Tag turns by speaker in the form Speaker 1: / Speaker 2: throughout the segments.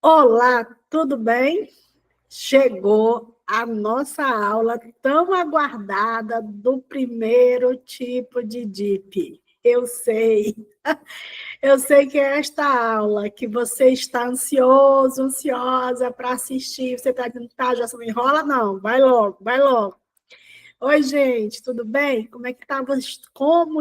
Speaker 1: Olá, tudo bem? Chegou a nossa aula tão aguardada do primeiro tipo de DIP. Eu sei que é esta aula que você está ansioso, ansiosa para assistir, você está dizendo, tá, já não enrola? Não, vai logo, vai logo. Oi, gente, tudo bem? Como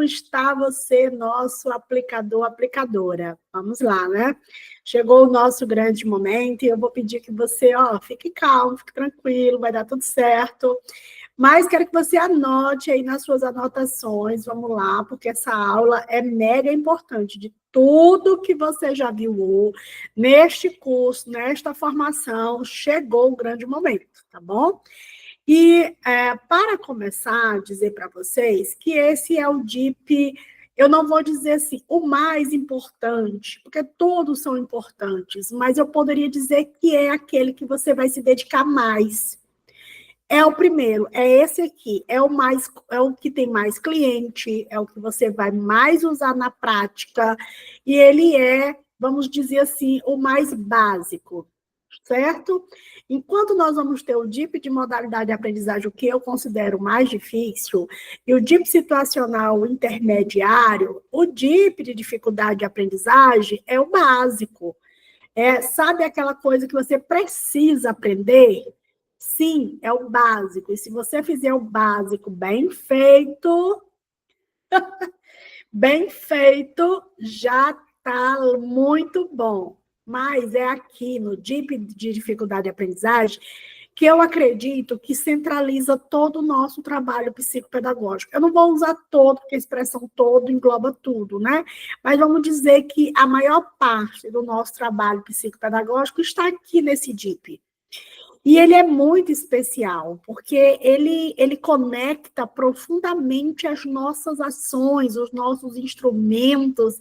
Speaker 1: está você, nosso aplicador, aplicadora? Vamos lá, né? Chegou o nosso grande momento e eu vou pedir que você, fique calmo, fique tranquilo, vai dar tudo certo. Mas quero que você anote aí nas suas anotações, vamos lá, porque essa aula é mega importante. De tudo que você já viu neste curso, nesta formação, chegou o grande momento, tá bom? E para começar, dizer para vocês que esse é o DIP, eu não vou dizer assim, o mais importante, porque todos são importantes, mas eu poderia dizer que é aquele que você vai se dedicar mais. É o primeiro, é esse aqui, é o que tem mais cliente, é o que você vai mais usar na prática, e ele é, vamos dizer assim, o mais básico, certo? Enquanto nós vamos ter o DIP de modalidade de aprendizagem, o que eu considero mais difícil, e o DIP situacional intermediário, o DIP de dificuldade de aprendizagem é o básico. Sabe aquela coisa que você precisa aprender? Sim, é o básico. E se você fizer o básico bem feito, já está muito bom. Mas é aqui no DIP de dificuldade de aprendizagem que eu acredito que centraliza todo o nosso trabalho psicopedagógico. Eu não vou usar todo, porque a expressão todo engloba tudo, né? Mas vamos dizer que a maior parte do nosso trabalho psicopedagógico está aqui nesse DIP. E ele é muito especial, porque ele conecta profundamente as nossas ações, os nossos instrumentos.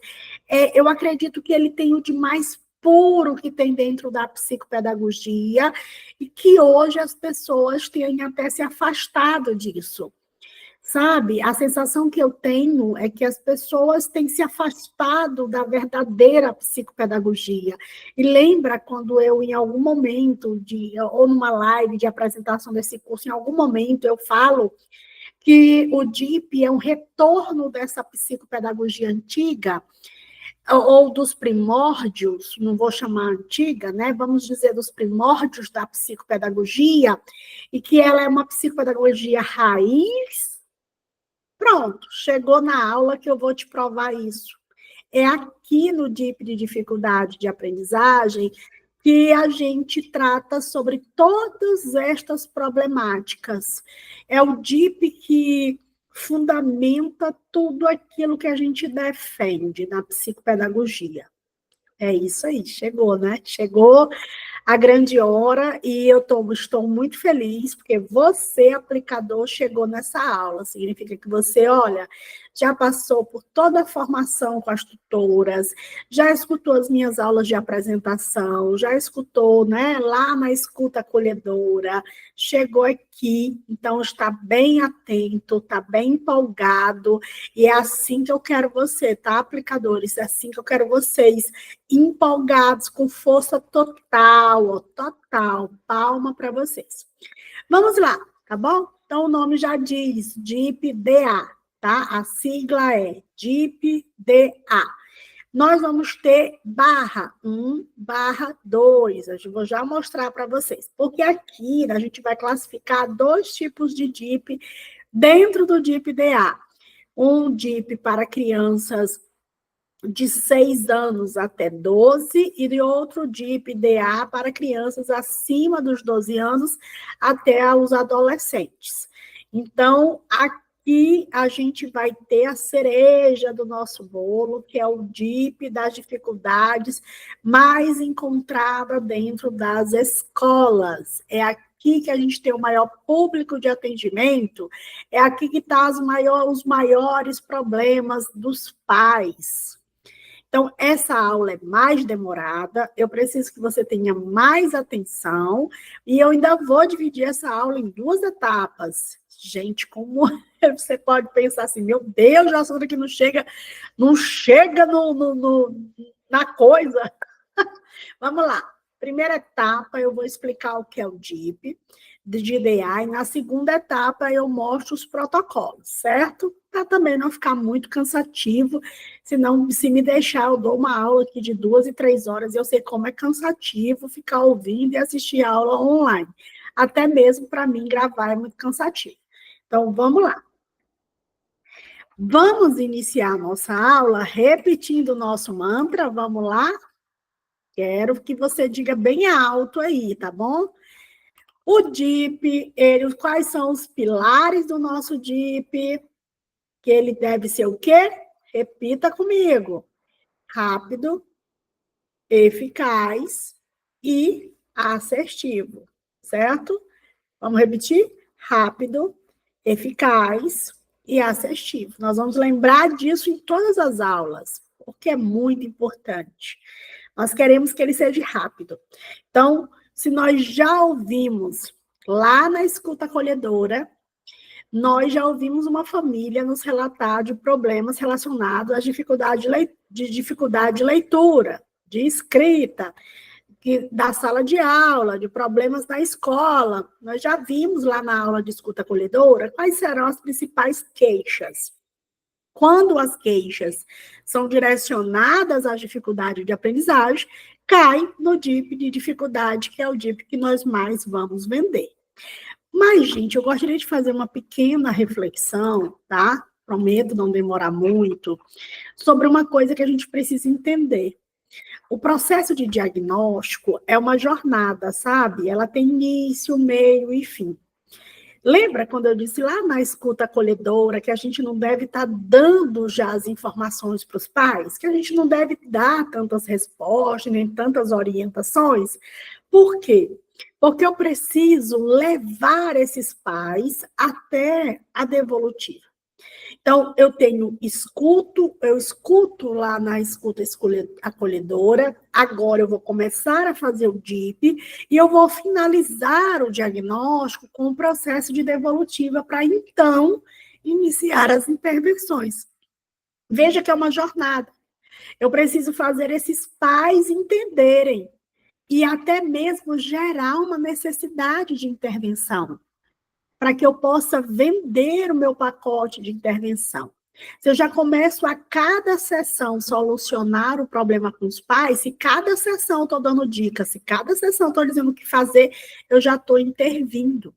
Speaker 1: Eu acredito que ele tem o de mais puro que tem dentro da psicopedagogia e que hoje as pessoas têm até se afastado disso. Sabe, a sensação que eu tenho é que as pessoas têm se afastado da verdadeira psicopedagogia. E lembra quando eu, em algum momento, ou numa live de apresentação desse curso, em algum momento eu falo que o DIP é um retorno dessa psicopedagogia antiga, ou dos primórdios, não vou chamar antiga, né? Vamos dizer dos primórdios da psicopedagogia, e que ela é uma psicopedagogia raiz. Pronto, chegou na aula que eu vou te provar isso. É aqui no DIP de dificuldade de aprendizagem que a gente trata sobre todas estas problemáticas. É o DIP que fundamenta tudo aquilo que a gente defende na psicopedagogia. É isso aí, chegou, né? Chegou a grande hora e eu estou muito feliz porque você, aplicador, chegou nessa aula. Significa que você, olha, já passou por toda a formação com as tutoras, já escutou as minhas aulas de apresentação, já escutou, né, lá na escuta acolhedora, chegou aqui, então está bem atento, está bem empolgado, e é assim que eu quero você, tá, aplicadores? É assim que eu quero vocês, empolgados, com força total, total. Palma para vocês. Vamos lá, tá bom? Então, o nome já diz, DIP-DA, tá? A sigla é DIP-DA. Nós vamos ter barra 1, barra 2. Eu vou já mostrar para vocês. Porque aqui a gente vai classificar dois tipos de DIP dentro do DIP-DA. Um DIP para crianças de 6 anos até 12, e de outro DIP-DA para crianças acima dos 12 anos até os adolescentes. Então, aqui a gente vai ter a cereja do nosso bolo, que é o DIP das dificuldades mais encontrada dentro das escolas. É aqui que a gente tem o maior público de atendimento, é aqui que estão os maiores problemas dos pais. Então, essa aula é mais demorada, eu preciso que você tenha mais atenção, e eu ainda vou dividir essa aula em 2 etapas. Gente, como você pode pensar assim, meu Deus, já assunto que não chega na coisa. Vamos lá. Primeira etapa, eu vou explicar o que é o DIP, de DA, e na segunda etapa eu mostro os protocolos, certo? Para também não ficar muito cansativo, senão, se me deixar, eu dou uma aula aqui de 2 e 3 horas, e eu sei como é cansativo ficar ouvindo e assistir a aula online. Até mesmo para mim gravar é muito cansativo. Então, vamos lá. Vamos iniciar a nossa aula repetindo o nosso mantra, vamos lá? Quero que você diga bem alto aí, tá bom? O DIP, quais são os pilares do nosso DIP? Que ele deve ser o quê? Repita comigo. Rápido, eficaz e assertivo, certo? Vamos repetir? Rápido, eficaz e assertivo. Nós vamos lembrar disso em todas as aulas, porque é muito importante. Nós queremos que ele seja rápido. Então, se nós já ouvimos lá na escuta acolhedora, nós já ouvimos uma família nos relatar de problemas relacionados à dificuldade de leitura, de escrita, da sala de aula, de problemas na escola. Nós já vimos lá na aula de escuta acolhedora quais serão as principais queixas. Quando as queixas são direcionadas às dificuldades de aprendizagem, cai no DIP de dificuldade, que é o DIP que nós mais vamos vender. Mas, gente, eu gostaria de fazer uma pequena reflexão, tá? Prometo não demorar muito, sobre uma coisa que a gente precisa entender. O processo de diagnóstico é uma jornada, sabe? Ela tem início, meio e fim. Lembra quando eu disse lá na escuta acolhedora que a gente não deve estar dando já as informações para os pais? Que a gente não deve dar tantas respostas, nem tantas orientações? Por quê? Porque eu preciso levar esses pais até a devolutiva. Então, eu escuto lá na escuta acolhedora, agora eu vou começar a fazer o DIP e eu vou finalizar o diagnóstico com o processo de devolutiva para, então, iniciar as intervenções. Veja que é uma jornada. Eu preciso fazer esses pais entenderem e até mesmo gerar uma necessidade de intervenção, para que eu possa vender o meu pacote de intervenção. Se eu já começo a cada sessão solucionar o problema com os pais, se cada sessão estou dando dicas, se cada sessão estou dizendo o que fazer, eu já estou intervindo.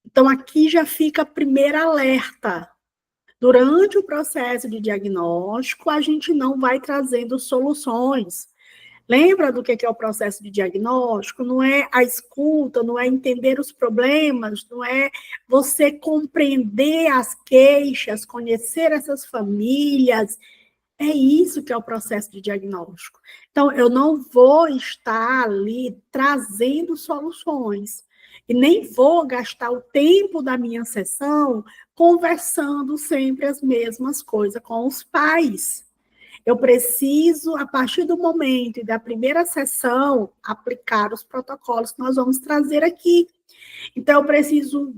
Speaker 1: Então, aqui já fica a primeira alerta. Durante o processo de diagnóstico, a gente não vai trazendo soluções. Lembra do que é o processo de diagnóstico? Não é a escuta, não é entender os problemas, não é você compreender as queixas, conhecer essas famílias. É isso que é o processo de diagnóstico. Então, eu não vou estar ali trazendo soluções. E nem vou gastar o tempo da minha sessão conversando sempre as mesmas coisas com os pais. Eu preciso, a partir do momento e da primeira sessão, aplicar os protocolos que nós vamos trazer aqui. Então, eu preciso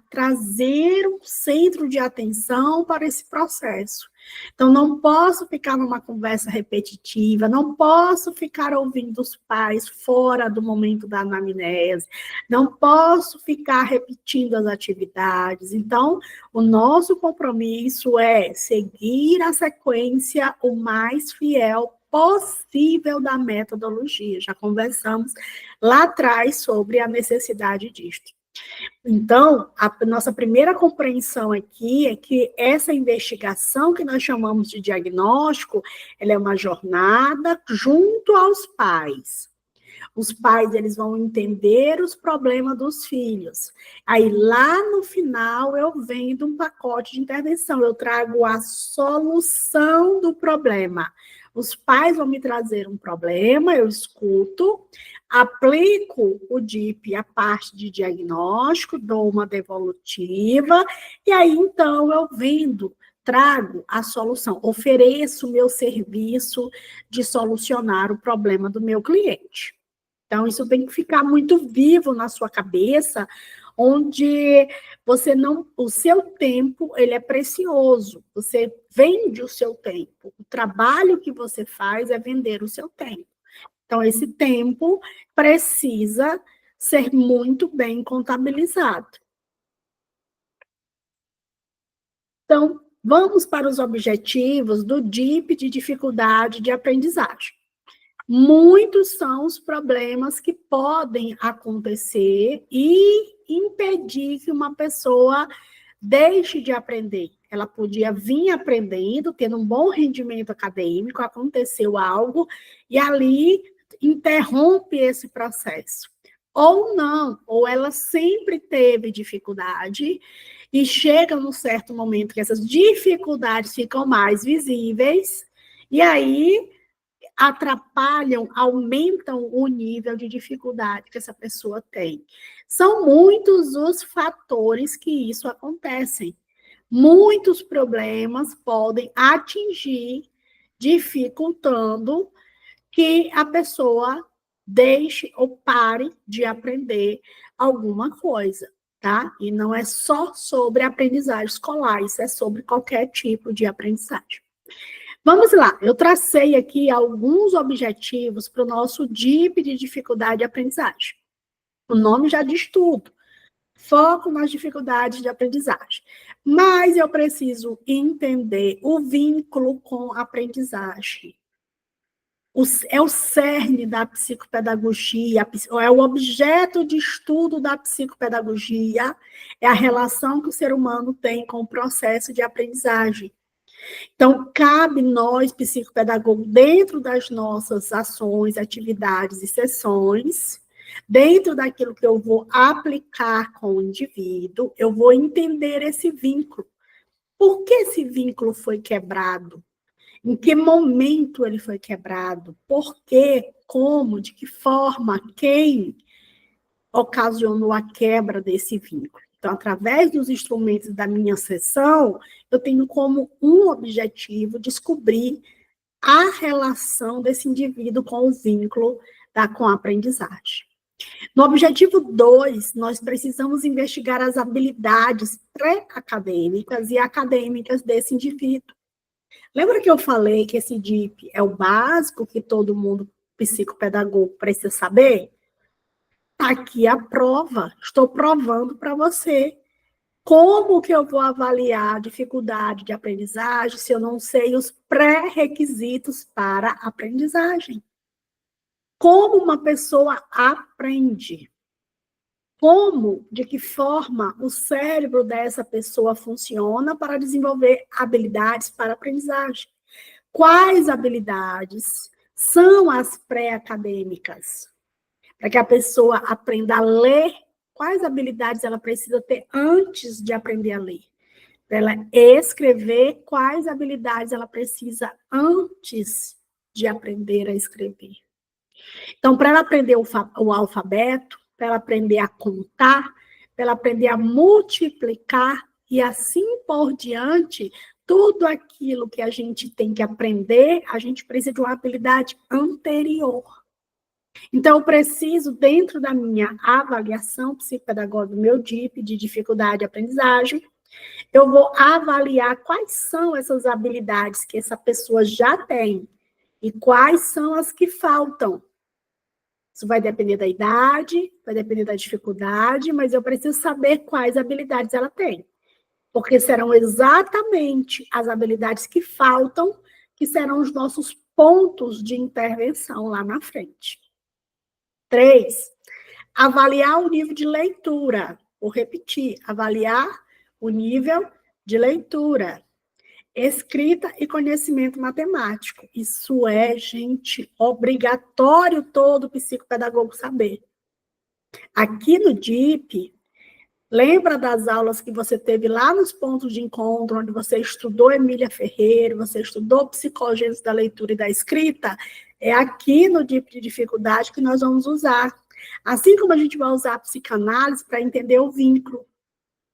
Speaker 1: trazer um centro de atenção para esse processo. Então, não posso ficar numa conversa repetitiva, não posso ficar ouvindo os pais fora do momento da anamnese, não posso ficar repetindo as atividades. Então, o nosso compromisso é seguir a sequência o mais fiel possível da metodologia. Já conversamos lá atrás sobre a necessidade disto. Então, a nossa primeira compreensão aqui é que essa investigação que nós chamamos de diagnóstico, ela é uma jornada junto aos pais. Os pais, eles vão entender os problemas dos filhos. Aí, lá no final, eu vendo um pacote de intervenção, eu trago a solução do problema. Os pais vão me trazer um problema, eu escuto, aplico o DIP, a parte de diagnóstico, dou uma devolutiva, e aí, então, eu vendo, trago a solução, ofereço o meu serviço de solucionar o problema do meu cliente. Então, isso tem que ficar muito vivo na sua cabeça, onde você não, o seu tempo, ele é precioso, você vende o seu tempo, o trabalho que você faz é vender o seu tempo. Então, esse tempo precisa ser muito bem contabilizado. Então, vamos para os objetivos do DIP de dificuldade de aprendizagem. Muitos são os problemas que podem acontecer e impedir que uma pessoa deixe de aprender. Ela podia vir aprendendo, tendo um bom rendimento acadêmico, aconteceu algo, e ali interrompe esse processo. Ou não, ou ela sempre teve dificuldade, e chega num certo momento que essas dificuldades ficam mais visíveis, e aí atrapalham, aumentam o nível de dificuldade que essa pessoa tem. São muitos os fatores que isso acontecem. Muitos problemas podem atingir, dificultando que a pessoa deixe ou pare de aprender alguma coisa, tá? E não é só sobre aprendizagem escolar, isso é sobre qualquer tipo de aprendizagem. Vamos lá, eu tracei aqui alguns objetivos para o nosso DIP de dificuldade de aprendizagem. O nome já diz tudo. Foco nas dificuldades de aprendizagem. Mas eu preciso entender o vínculo com a aprendizagem. É o cerne da psicopedagogia, é o objeto de estudo da psicopedagogia, é a relação que o ser humano tem com o processo de aprendizagem. Então, cabe nós, psicopedagogos, dentro das nossas ações, atividades e sessões, dentro daquilo que eu vou aplicar com o indivíduo, eu vou entender esse vínculo. Por que esse vínculo foi quebrado? Em que momento ele foi quebrado? Por quê? Como? De que forma? Quem ocasionou a quebra desse vínculo? Então, através dos instrumentos da minha sessão, eu tenho como um objetivo descobrir a relação desse indivíduo com o vínculo com a aprendizagem. No objetivo 2, nós precisamos investigar as habilidades pré-acadêmicas e acadêmicas desse indivíduo. Lembra que eu falei que esse DIP é o básico que todo mundo, psicopedagogo, precisa saber? Aqui a prova, estou provando para você. Como que eu vou avaliar a dificuldade de aprendizagem se eu não sei os pré-requisitos para a aprendizagem? Como uma pessoa aprende? Como, de que forma o cérebro dessa pessoa funciona para desenvolver habilidades para a aprendizagem? Quais habilidades são as pré-acadêmicas? Para que a pessoa aprenda a ler, quais habilidades ela precisa ter antes de aprender a ler? Para ela escrever, quais habilidades ela precisa antes de aprender a escrever? Então, para ela aprender o alfabeto, para ela aprender a contar, para ela aprender a multiplicar e assim por diante, tudo aquilo que a gente tem que aprender, a gente precisa de uma habilidade anterior. Então, eu preciso, dentro da minha avaliação psicopedagógica, do meu DIP de dificuldade de aprendizagem, eu vou avaliar quais são essas habilidades que essa pessoa já tem e quais são as que faltam. Isso vai depender da idade, vai depender da dificuldade, mas eu preciso saber quais habilidades ela tem. Porque serão exatamente as habilidades que faltam que serão os nossos pontos de intervenção lá na frente. 3, avaliar o nível de leitura. Vou repetir, avaliar o nível de leitura. Escrita e conhecimento matemático. Isso é, gente, obrigatório todo psicopedagogo saber. Aqui no DIP, lembra das aulas que você teve lá nos pontos de encontro, onde você estudou Emília Ferreira, você estudou psicogênese da leitura e da escrita? É aqui no DIP de dificuldade que nós vamos usar. Assim como a gente vai usar a psicanálise para entender o vínculo.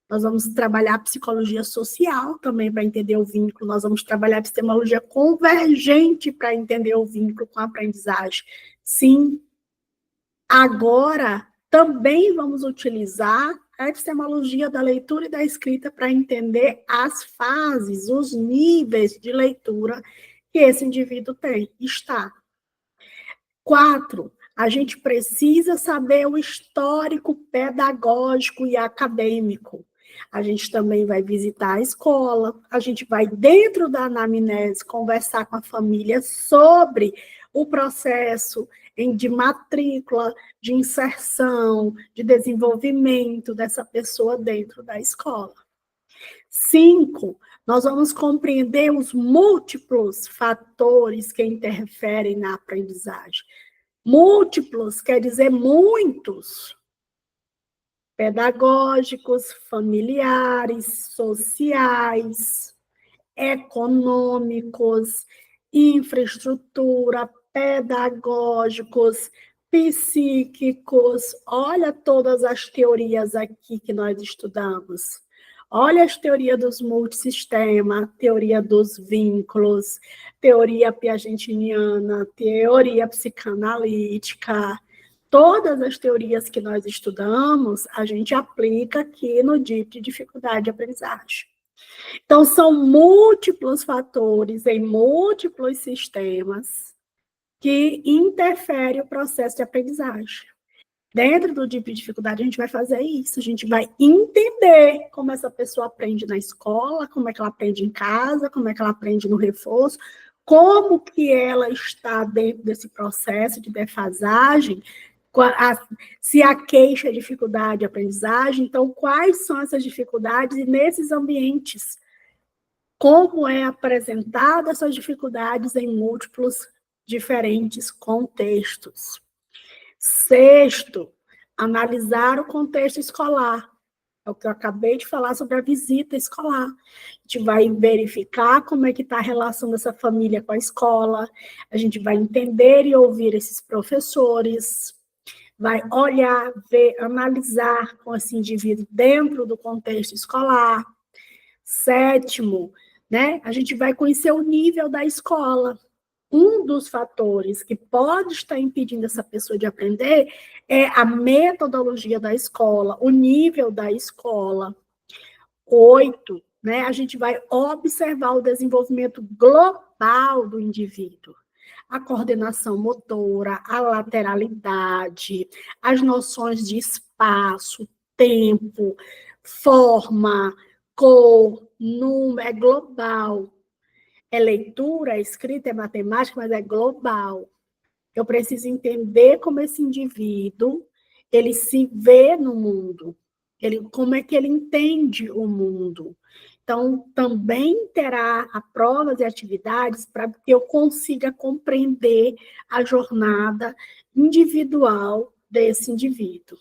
Speaker 1: Nós vamos trabalhar psicologia social também para entender o vínculo. Nós vamos trabalhar epistemologia convergente para entender o vínculo com a aprendizagem. Sim. Agora, também vamos utilizar a epistemologia da leitura e da escrita para entender as fases, os níveis de leitura que esse indivíduo está. 4, a gente precisa saber o histórico pedagógico e acadêmico. A gente também vai visitar a escola, a gente vai, dentro da anamnese, conversar com a família sobre o processo de matrícula, de inserção, de desenvolvimento dessa pessoa dentro da escola. 5, nós vamos compreender os múltiplos fatores que interferem na aprendizagem. Múltiplos quer dizer muitos. Pedagógicos, familiares, sociais, econômicos, infraestrutura, pedagógicos, psíquicos. Olha todas as teorias aqui que nós estudamos. Olha as teorias dos multisistemas, teoria dos vínculos, teoria piagentiniana, teoria psicanalítica. Todas as teorias que nós estudamos, a gente aplica aqui no DIP de dificuldade de aprendizagem. Então, são múltiplos fatores em múltiplos sistemas que interferem o processo de aprendizagem. Dentro do DIP de dificuldade, a gente vai fazer isso. A gente vai entender como essa pessoa aprende na escola, como é que ela aprende em casa, como é que ela aprende no reforço, como que ela está dentro desse processo de defasagem, se a queixa é dificuldade de aprendizagem, então quais são essas dificuldades e nesses ambientes, como é apresentada essas dificuldades em múltiplos diferentes contextos. 6, analisar o contexto escolar. É o que eu acabei de falar sobre a visita escolar. A gente vai verificar como é que está a relação dessa família com a escola, a gente vai entender e ouvir esses professores, vai olhar, ver, analisar com esse indivíduo dentro do contexto escolar. 7, né, a gente vai conhecer o nível da escola. Um dos fatores que pode estar impedindo essa pessoa de aprender é a metodologia da escola, o nível da escola. 8, né, a gente vai observar o desenvolvimento global do indivíduo. A coordenação motora, a lateralidade, as noções de espaço, tempo, forma, cor, número, é global. É leitura, é escrita, é matemática, mas é global. Eu preciso entender como esse indivíduo, ele se vê no mundo, como é que ele entende o mundo. Então, também terá provas e atividades para que eu consiga compreender a jornada individual desse indivíduo.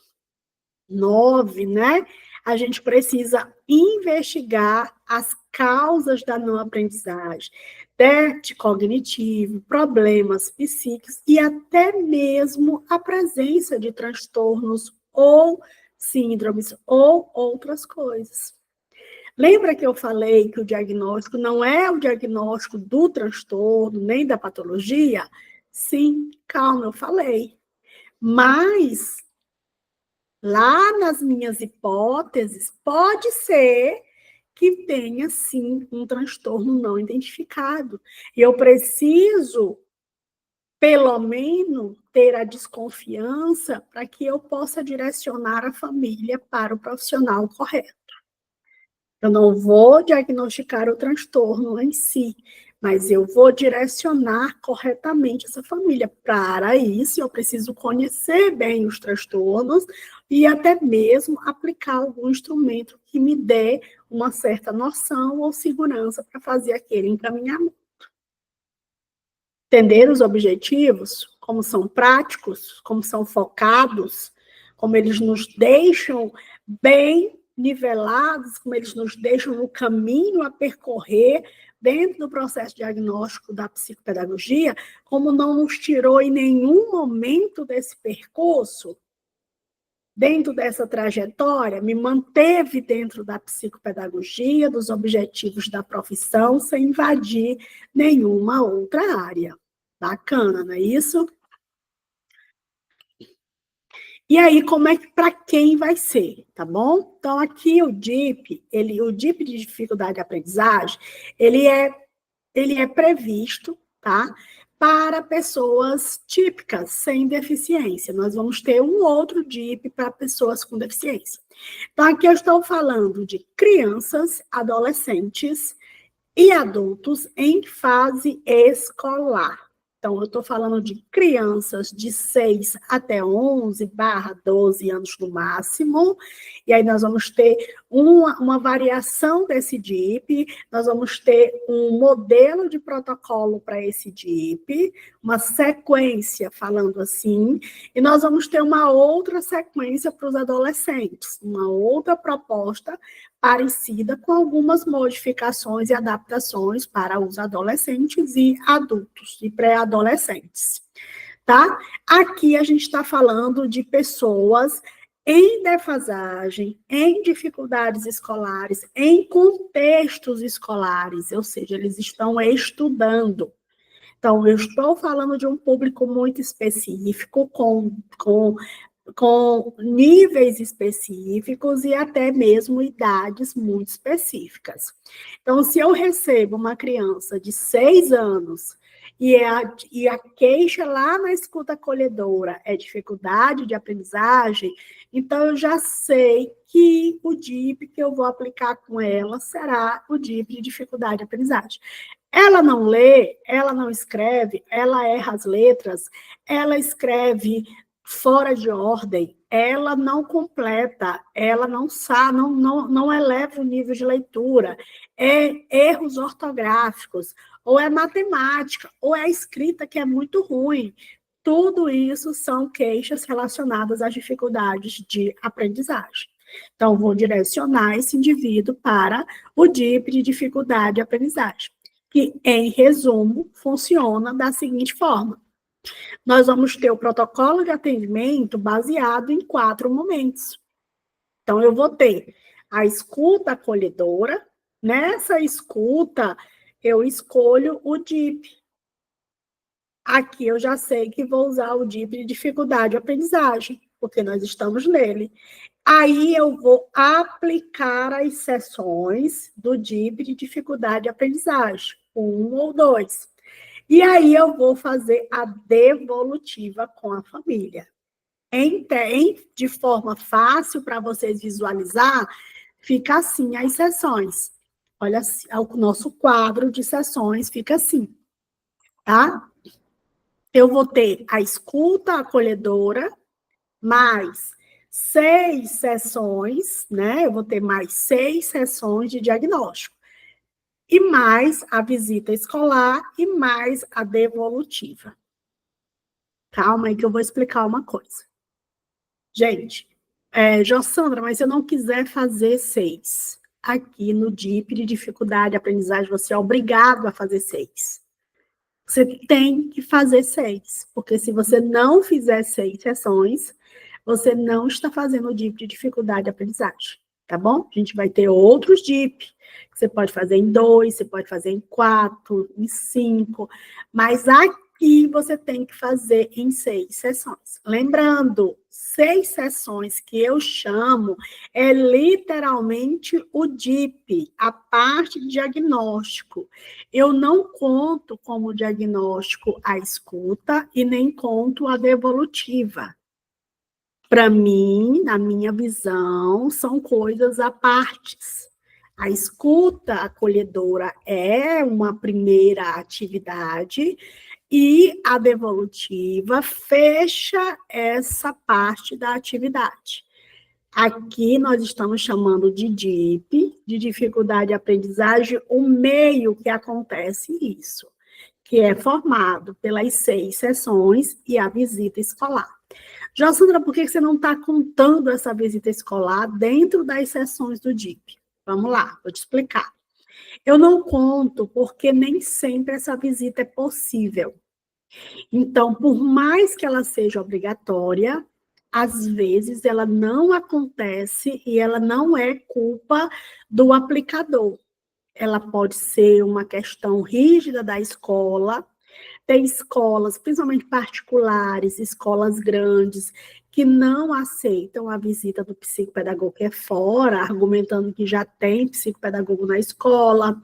Speaker 1: 9, né? A gente precisa investigar as causas da não aprendizagem, déficit cognitivo, problemas psíquicos e até mesmo a presença de transtornos ou síndromes ou outras coisas. Lembra que eu falei que o diagnóstico não é o diagnóstico do transtorno, nem da patologia? Sim, calma, eu falei. Mas, lá nas minhas hipóteses, pode ser que tenha, sim, um transtorno não identificado. E eu preciso, pelo menos, ter a desconfiança para que eu possa direcionar a família para o profissional correto. Eu não vou diagnosticar o transtorno em si, mas eu vou direcionar corretamente essa família. Para isso, eu preciso conhecer bem os transtornos e até mesmo aplicar algum instrumento que me dê uma certa noção ou segurança para fazer aquele encaminhamento. Entender os objetivos, como são práticos, como são focados, como eles nos deixam bem nivelados, como eles nos deixam no caminho a percorrer dentro do processo diagnóstico da psicopedagogia, como não nos tirou em nenhum momento desse percurso, dentro dessa trajetória, me manteve dentro da psicopedagogia, dos objetivos da profissão, sem invadir nenhuma outra área. Bacana, não é isso? E aí, como é que para quem vai ser, tá bom? Então, aqui o DIP, o DIP de dificuldade de aprendizagem, ele é previsto, tá? para pessoas típicas, sem deficiência. Nós vamos ter um outro DIP para pessoas com deficiência. Então, aqui eu estou falando de crianças, adolescentes e adultos em fase escolar. Então, eu estou falando de crianças de 6 até 11/12 anos no máximo, e aí nós vamos ter uma variação desse DIP, nós vamos ter um modelo de protocolo para esse DIP, uma sequência, falando assim, e nós vamos ter uma outra sequência para os adolescentes, uma outra proposta parecida com algumas modificações e adaptações para os adolescentes e adultos e pré-adolescentes, tá? Aqui a gente está falando de pessoas em defasagem, em dificuldades escolares, em contextos escolares, ou seja, eles estão estudando. Então, eu estou falando de um público muito específico, com níveis específicos e até mesmo idades muito específicas. Então, se eu recebo uma criança de 6 anos e a queixa lá na escuta acolhedora é dificuldade de aprendizagem, então eu já sei que o DIP que eu vou aplicar com ela será o DIP de dificuldade de aprendizagem. Ela não lê, ela não escreve, ela erra as letras, ela escreve fora de ordem, ela não completa, ela não sabe, não eleva o nível de leitura, erros ortográficos, ou é matemática, ou é a escrita que é muito ruim. Tudo isso são queixas relacionadas às dificuldades de aprendizagem. Então, vou direcionar esse indivíduo para o DIP de dificuldade de aprendizagem, que, em resumo, funciona da seguinte forma. Nós vamos ter o protocolo de atendimento baseado em 4 momentos. Então, eu vou ter a escuta acolhedora. Nessa escuta, eu escolho o DIP. Aqui eu já sei que vou usar o DIP de dificuldade de aprendizagem, porque nós estamos nele. Aí eu vou aplicar as sessões do DIP de dificuldade de aprendizagem, 1 ou 2. E aí eu vou fazer a devolutiva com a família. De forma fácil para vocês visualizar, fica assim as sessões. Olha, o nosso quadro de sessões fica assim, tá? Eu vou ter a escuta acolhedora, mais 6 sessões, né? Eu vou ter mais 6 sessões de diagnóstico. E mais a visita escolar e mais a devolutiva. Calma aí que eu vou explicar uma coisa. Gente, Jossandra, mas se eu não quiser fazer 6, aqui no DIP de dificuldade de aprendizagem, você é obrigado a fazer 6. Você tem que fazer 6, porque se você não fizer 6 sessões, você não está fazendo o DIP de dificuldade de aprendizagem, tá bom? A gente vai ter outros DIP, que você pode fazer em 2, você pode fazer em 4, em 5, mas aqui você tem que fazer em 6 sessões. Lembrando, 6 sessões que eu chamo é literalmente o DIP, a parte de diagnóstico. Eu não conto como diagnóstico a escuta e nem conto a devolutiva. Para mim, na minha visão, são coisas à parte. A escuta acolhedora é uma primeira atividade e a devolutiva fecha essa parte da atividade. Aqui nós estamos chamando de DIP, de dificuldade de aprendizagem, o meio que acontece isso, que é formado pelas 6 sessões e a visita escolar. Jossandra, por que você não está contando essa visita escolar dentro das sessões do DIP? Vamos lá, vou te explicar. Eu não conto porque nem sempre essa visita é possível. Então, por mais que ela seja obrigatória, às vezes ela não acontece e ela não é culpa do aplicador. Ela pode ser uma questão rígida da escola, Tem escolas, principalmente particulares, escolas grandes, que não aceitam a visita do psicopedagogo que é fora, argumentando que já tem psicopedagogo na escola.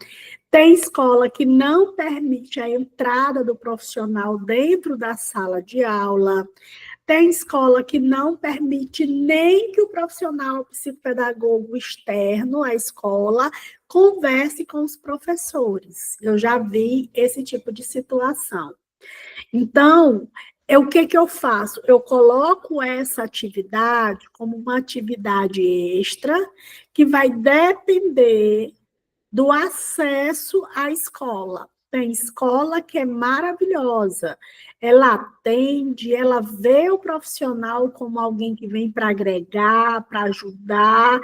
Speaker 1: Tem escola que não permite a entrada do profissional dentro da sala de aula. Tem escola que não permite nem que o profissional psicopedagogo externo à escola converse com os professores. Eu já vi esse tipo de situação. Então, o que eu faço? Eu coloco essa atividade como uma atividade extra que vai depender do acesso à escola. Tem escola que é maravilhosa. Ela atende, ela vê o profissional como alguém que vem para agregar, para ajudar,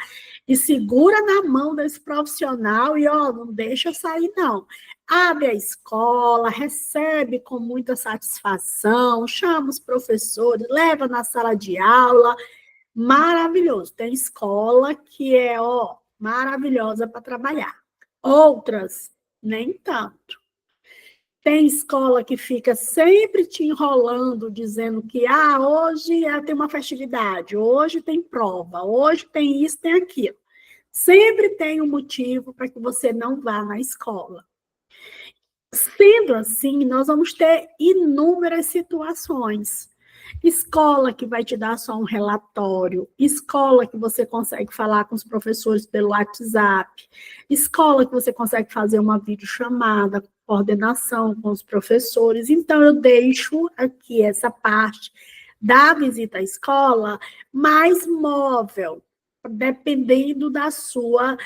Speaker 1: e segura na mão desse profissional e, ó, não deixa sair, não. Abre a escola, recebe com muita satisfação, chama os professores, leva na sala de aula. Maravilhoso. Tem escola que é, ó, maravilhosa para trabalhar. Outras, nem tanto. Tem escola que fica sempre te enrolando, dizendo que hoje tem uma festividade, hoje tem prova, hoje tem isso, tem aquilo. Sempre tem um motivo para que você não vá na escola. Sendo assim, nós vamos ter inúmeras situações. Escola que vai te dar só um relatório, escola que você consegue falar com os professores pelo WhatsApp, escola que você consegue fazer uma videochamada, coordenação com os professores. Então, eu deixo aqui essa parte da visita à escola mais móvel, dependendo da sua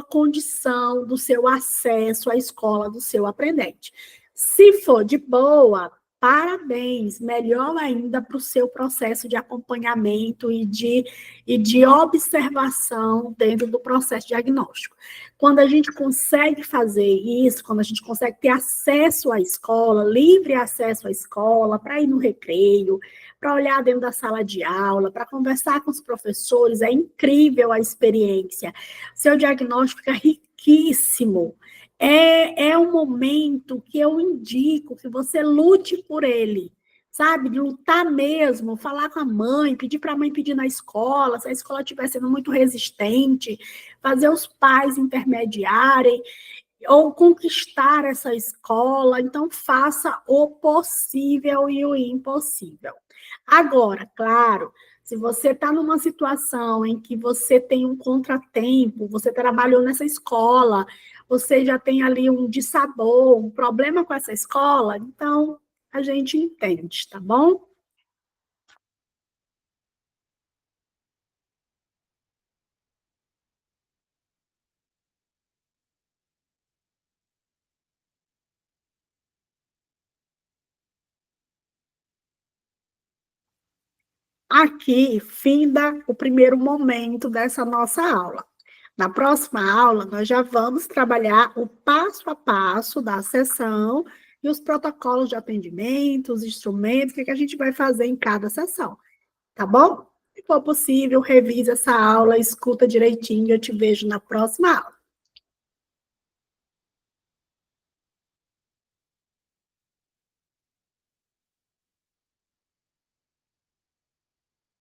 Speaker 1: condição, do seu acesso à escola, do seu aprendente. Se for de boa, parabéns, melhor ainda para o seu processo de acompanhamento e de observação dentro do processo diagnóstico. Quando a gente consegue fazer isso, quando a gente consegue ter acesso à escola, livre acesso à escola, para ir no recreio, para olhar dentro da sala de aula, para conversar com os professores, é incrível a experiência. Seu diagnóstico fica riquíssimo. É um momento que eu indico que você lute por ele, sabe? Lutar mesmo, falar com a mãe, pedir para a mãe pedir na escola, se a escola estiver sendo muito resistente, fazer os pais intermediarem, ou conquistar essa escola. Então, faça o possível e o impossível. Agora, claro, se você está numa situação em que você tem um contratempo, você trabalhou nessa escola, você já tem ali um dissabor, um problema com essa escola, então a gente entende, tá bom? Aqui, finda o primeiro momento dessa nossa aula. Na próxima aula, nós já vamos trabalhar o passo a passo da sessão e os protocolos de atendimento, os instrumentos, o que a gente vai fazer em cada sessão, tá bom? Se for possível, revise essa aula, escuta direitinho, eu te vejo na próxima aula.